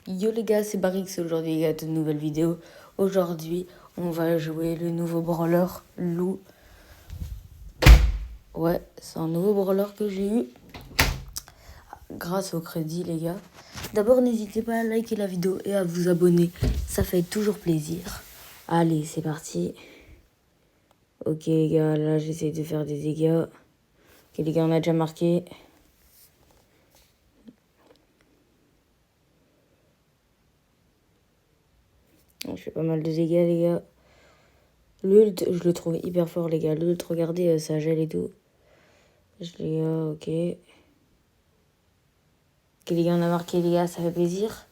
Yo les gars, c'est Barix. Aujourd'hui, il y a de nouvelles vidéos. Aujourd'hui, on va jouer le nouveau brawler Lou. Ouais, c'est un nouveau brawler que j'ai eu grâce au crédit, les gars. D'abord, n'hésitez pas à liker la vidéo et à vous abonner. Ça fait toujours plaisir. Allez, c'est parti. Ok les gars, là j'essaie de faire des dégâts. Ok les gars, on a déjà marqué. Je fais pas mal de dégâts les gars. L'ult, je le trouve hyper fort les gars. L'ult, regardez, ça gèle et tout. Je l'ai, ok. Ok les gars, on a marqué les gars, ça fait plaisir.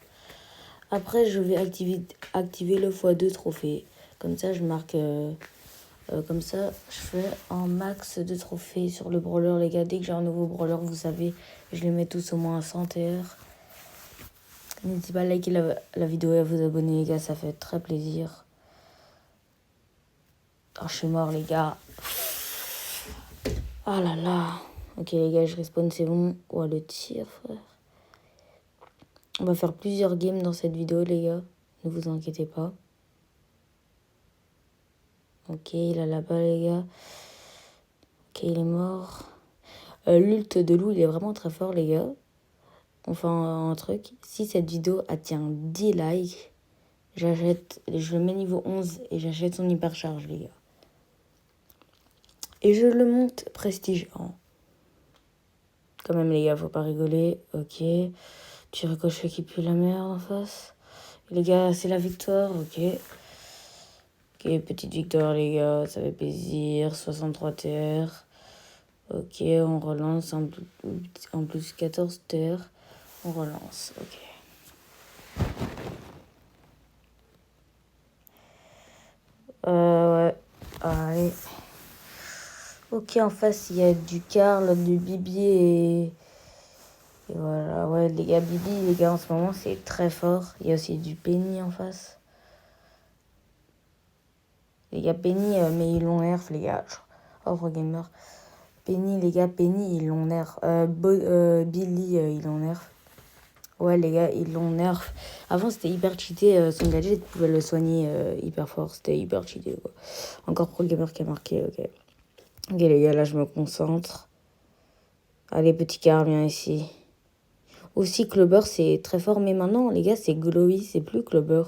Après, je vais activer le x2 trophée. Comme ça, je marque... comme ça, je fais un max de trophées sur le brawler, les gars. Dès que j'ai un nouveau brawler, vous savez, je les mets tous au moins à 100 TR. N'hésitez pas à liker la vidéo et à vous abonner, les gars. Ça fait très plaisir. Oh, je suis mort, les gars. Oh là là. Ok, les gars, je respawn, c'est bon. Ouais, le tir, frère. On va faire plusieurs games dans cette vidéo, les gars. Ne vous inquiétez pas. Ok, il a là-bas, les gars. Ok, il est mort. L'ult de Lou, il est vraiment très fort, les gars. Enfin, un truc. Si cette vidéo atteint 10 likes, je le mets niveau 11 et j'achète son hypercharge, les gars. Et je le monte prestige 1. Quand même, les gars, faut pas rigoler. Ok. Tu ricochet qui pue la merde en face. Les gars, c'est la victoire, ok. Ok, petite victoire, les gars, ça fait plaisir. 63 TR. Ok, on relance en plus 14 TR. On relance, ok. Ouais, allez. Ok, en face, il y a du Karl, du Bibi et voilà. Ouais, les gars, Bibi, les gars, en ce moment, c'est très fort. Il y a aussi du Penny en face. Les gars, Penny, mais ils l'ont nerf, les gars. Oh, gamer. Penny, les gars, Penny, ils l'ont nerf. Billy, ils l'ont nerf. Ouais, les gars, ils l'ont nerf. Avant, c'était hyper cheaté. Son gadget pouvait le soigner hyper fort. C'était hyper cheaté, quoi. Encore Pro Gamer qui a marqué, ok. Ok, les gars, là, je me concentre. Allez, petit car, viens ici. Aussi, Clover, c'est très fort. Mais maintenant, les gars, c'est Glowy, c'est plus Clover.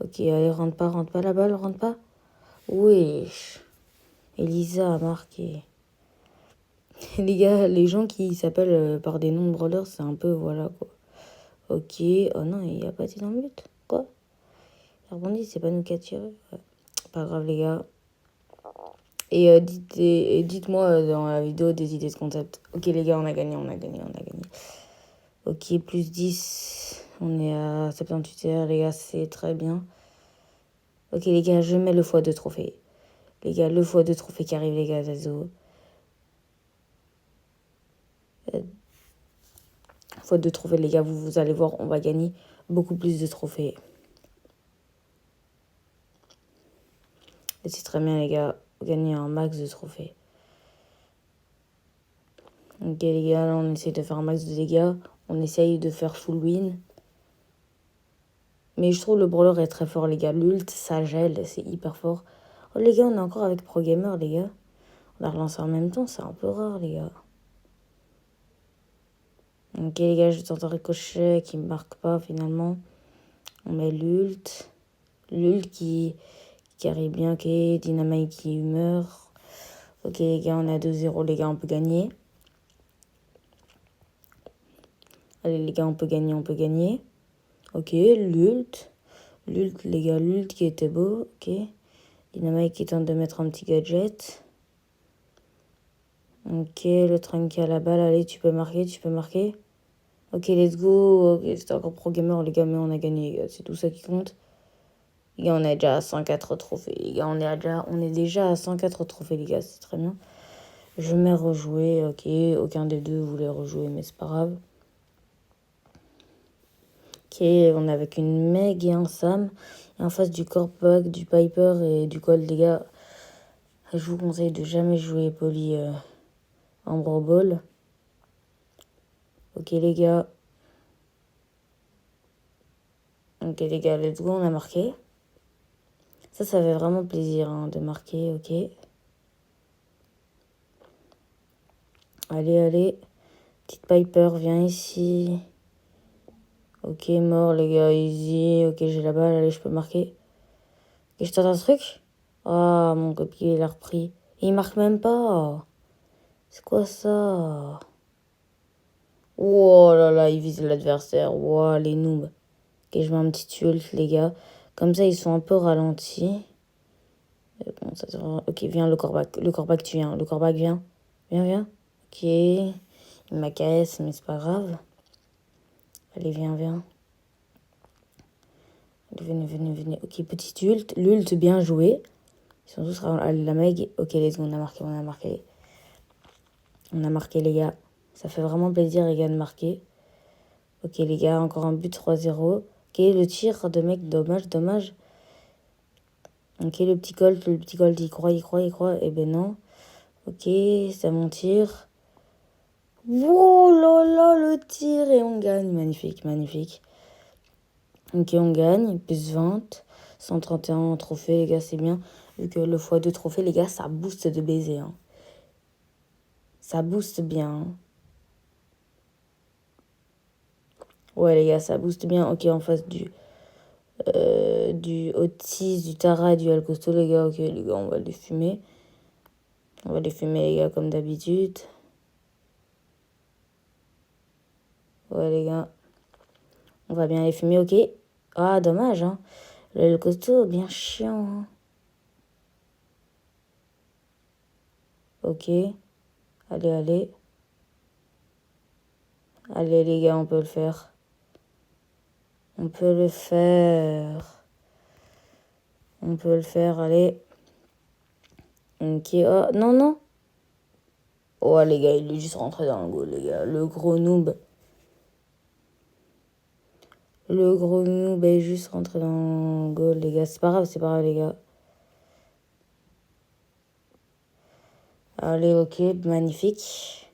Ok, allez, rentre pas la balle, rentre pas. Wesh. Elisa a marqué. Les gars, les gens qui s'appellent par des noms de brawlers, c'est un peu, voilà, quoi. Ok. Oh non, il n'y a pas été dans le but. Quoi? Rebondi, c'est pas nous qui a tiré. Ouais. Pas grave, les gars. Et dites-moi dans la vidéo des idées de concept. Ok, les gars, on a gagné. Ok, plus 10. On est à 78 heures, les gars, c'est très bien. Ok, les gars, je mets le x2 trophée. Les gars, le x2 trophée qui arrive, les gars, Zazo. x2 trophée, les gars, vous allez voir, on va gagner beaucoup plus de trophées. Et c'est très bien, les gars. Gagner un max de trophées. Ok, les gars, là, on essaie de faire un max de dégâts. On essaye de faire full win. Mais je trouve le brawler est très fort, les gars. L'ult, ça gèle, c'est hyper fort. Oh, les gars, on est encore avec Pro Gamer, les gars. On a relancé en même temps, c'est un peu rare, les gars. Ok, les gars, je tente un ricochet qui ne marque pas, finalement. On met l'ult. L'ult qui arrive bien, ok. Dynamite qui meurt. Ok, les gars, on est à 2-0, les gars, on peut gagner. Allez, les gars, on peut gagner. Ok, l'ult. L'ult, les gars, l'ult qui était beau, ok. Dynamite qui tente de mettre un petit gadget. Ok, le train qui a la balle, allez, tu peux marquer. Ok, let's go. Ok, c'était encore Pro Gamer, les gars, mais on a gagné, les gars. C'est tout ça qui compte. Les gars, on est déjà à 104 trophées. Les gars, on est déjà à 104 trophées, les gars. C'est très bien. Je mets rejouer. Ok, aucun des deux voulait rejouer, mais c'est pas grave. Ok, on est avec une Meg et un Sam. Et en face du Corpac, du Piper et du Colt, les gars. Je vous conseille de jamais jouer Poli en Brawl Ball. Ok, les gars. Ok, les gars, let's go, on a marqué. Ça fait vraiment plaisir hein, de marquer, ok. Allez, allez. Petite Piper, viens ici. Ok, mort, les gars, easy. Ok, j'ai la balle, allez, je peux marquer. Ok, je tente un truc. Ah, mon copier, il a repris. Il marque même pas. C'est quoi ça? Oh là là, il vise l'adversaire. Wow, les noobs. Ok, je mets un petit ult, les gars. Comme ça, ils sont un peu ralentis. Bon, ça ok, viens, le corbac. Le corbac, tu viens. Le corbac, viens. Viens, viens. Ok. Il m'acaisse, mais c'est pas grave. Allez, viens, viens. Allez, venez, venez, venez. Ok, petit ult. L'ult, bien joué. Ils sont tous allez, la meg. Ok, les gars, on a marqué, on a marqué. On a marqué, les gars. Ça fait vraiment plaisir, les gars, de marquer. Ok, les gars, encore un but 3-0. Ok, le tir de mec, dommage, dommage. Ok, le petit Colt, il croit, il croit, il croit. Eh ben non. Ok, c'est mon tir. Oh là là, le tir et on gagne. Magnifique, magnifique. Ok, on gagne. Plus 20. 131 trophées, les gars, c'est bien. Vu que le x2 trophée, les gars, ça booste de baiser. Hein. Ça booste bien. Hein. Ouais, les gars, ça booste bien. Ok, en face du Otis, du Tara et du El Costo, les gars. Ok, les gars, on va les fumer. On va les fumer, les gars, comme d'habitude. Ouais, les gars. On va bien les fumer, ok. Ah, dommage, hein. Le costaud, bien chiant. Hein. Ok. Allez, allez. Allez, les gars, on peut le faire. On peut le faire. On peut le faire, allez. Ok, oh, non, non. Oh, les gars, il est juste rentré dans le goal, les gars. Le gros noob. Le gros noob est juste rentré dans le goal, les gars. C'est pas grave, les gars. Allez, ok, magnifique.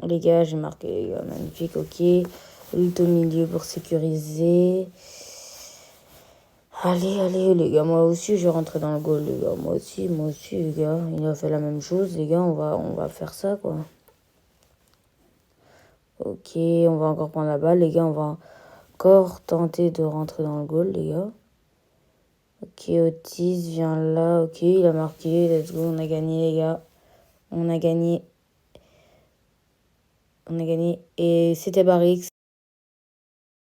Les gars, j'ai marqué, les gars, magnifique, ok. Lutte au milieu pour sécuriser. Allez, allez, les gars, moi aussi, je vais rentrer dans le goal, les gars. Moi aussi, les gars. Il a fait la même chose, les gars, on va faire ça, quoi. Ok, on va encore prendre la balle, les gars. On va encore tenter de rentrer dans le goal, les gars. Ok, Otis vient là. Ok, il a marqué. Let's go, on a gagné, les gars. On a gagné. On a gagné. Et c'était Barix.